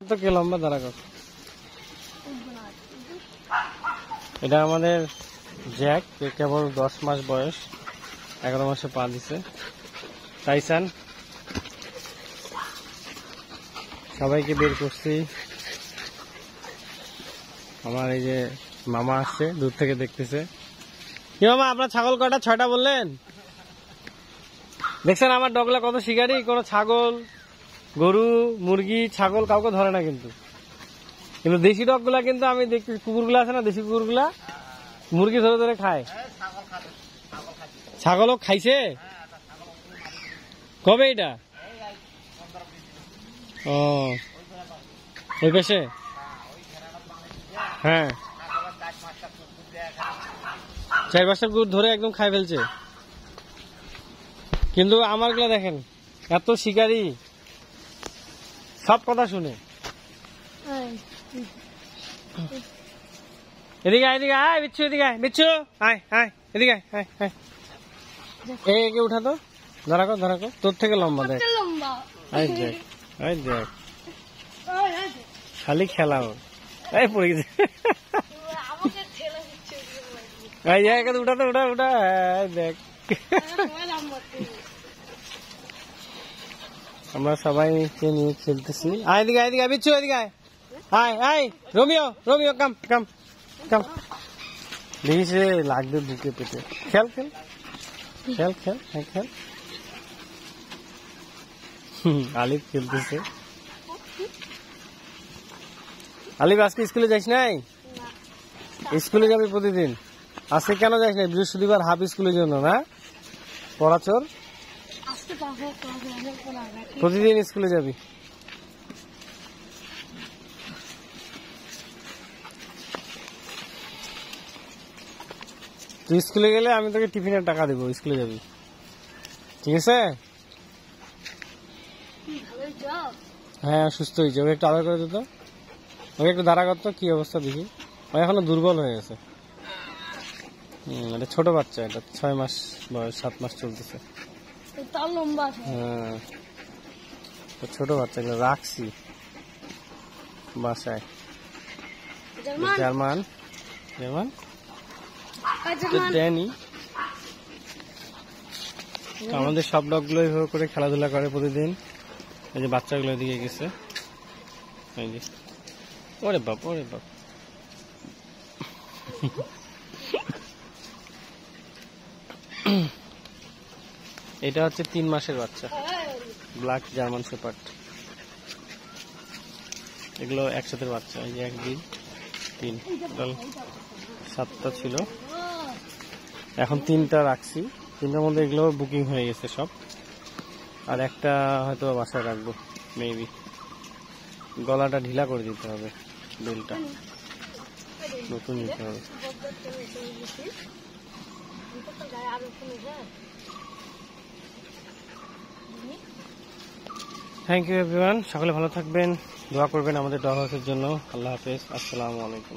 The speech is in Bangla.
তো কে লম্বা দাঁড়া কর। এটা আমাদের জ্যাক, কেবল 10 মাস বয়স, 11 মাসে পা দিছে। টাইসান সবাইকে বের করছি। আমার এই যে মামা আসছে, দূর থেকে দেখতেছে। কি মামা, আপনার ছাগল কয়টা? 6টা বললেন। দেখছেন আমার ডগলা কত শিকারি, কোনো ছাগল, গরু, মুরগি, ছাগল কাউকে ধরে না। কিন্তু দেশি ডগ গুলা, কিন্তু আমি দেখি কুকুরগুলা আছে না, দেশি কুকুরগুলা মুরগি ধরে ধরে খায়। ছাগলও খাইছে কবে? এটা ও ওই পাশে, হ্যাঁ 4-5টা কুকুর ধরে একদম খাই ফেলছে। কিন্তু আমারগুলা দেখেন এত শিকারি, সব কথা শুনে। এদিকে আয়, এদিকে আয় বিচ্ছু, এদিকে আয় বিচ্ছু, আয় আয় এদিকে আয়, আয় একে উঠা তো, ধরা কর ধরা কর, তোর থেকে লম্বা দেখ। আয় দেখ, আয় দেখ, খালি খেলা ওর। এই পড়ে গেছে, উঠা তো, উঠা উঠা, দেখ। আমরা সবাইকে নিয়ে খেলতেছি। আয় এদিকে, এদিকে আয় বিচ্ছু, এদিকে আয়, আয় আয় রোমিও, রোমিও কাম কাম কাম। দেখিস লাগবে বুকে পেটে। খেল খেল খেল খেল, হ্যাঁ খেল। আলিফ খেলতেছে। আলিফ আজকে স্কুলে যাইস নাই? স্কুলে যাবি প্রতিদিন। আজকে কেন যাইস নাই? বৃহস্পতিবার হাফ স্কুলের জন্য না? পড়াচোর, প্রতিদিন স্কুলে যাবি। তুই স্কুলে গেলে আমি তোকে টিফিনের টাকা দেবো, স্কুলে যাবি, ঠিক আছে? হ্যাঁ সুস্থ হয়েছে, ওকে একটু আদর করে দিত, ওকে একটু দাঁড়া করতো। কি অবস্থা দেখি, ও এখনো দুর্বল হয়ে গেছে। এটা ছোট বাচ্চা, এটা 6 মাস বয়স, 7 মাস চলতেছে। হ্যাঁ ছোট বাচ্চা, এগুলো রাখছি বাসায়। German, German Danny. আমাদের সব ডগগুলো এইভাবে করে খেলাধুলা করে প্রতিদিন। এই যে বাচ্চাগুলো দিকে গেছে, এই যে, ওরে বাপ, ওরে বাপ। এটা হচ্ছে 3 মাসের বাচ্চা, ব্ল্যাক জার্মান শেপার্ড। এগুলো একসাথে বাচ্চা, এই যে 1 2 3, টোটাল 7টা ছিল, এখন 3টা রাখছি। 3টার মধ্যে এগুলো বুকিং হয়ে গেছে সব, আর একটা হয়তো বাসায় রাখবো মেবি। গলাটা ঢিলা করে দিতে হবে, বেলটা নতুন দিতে হবে। থ্যাংক ইউ এভরিওয়ান, সকলে ভালো থাকবেন, দোয়া করবেন আমাদের ডগ হাউসের জন্য। আল্লাহ হাফেজ, আসসালামু আলাইকুম।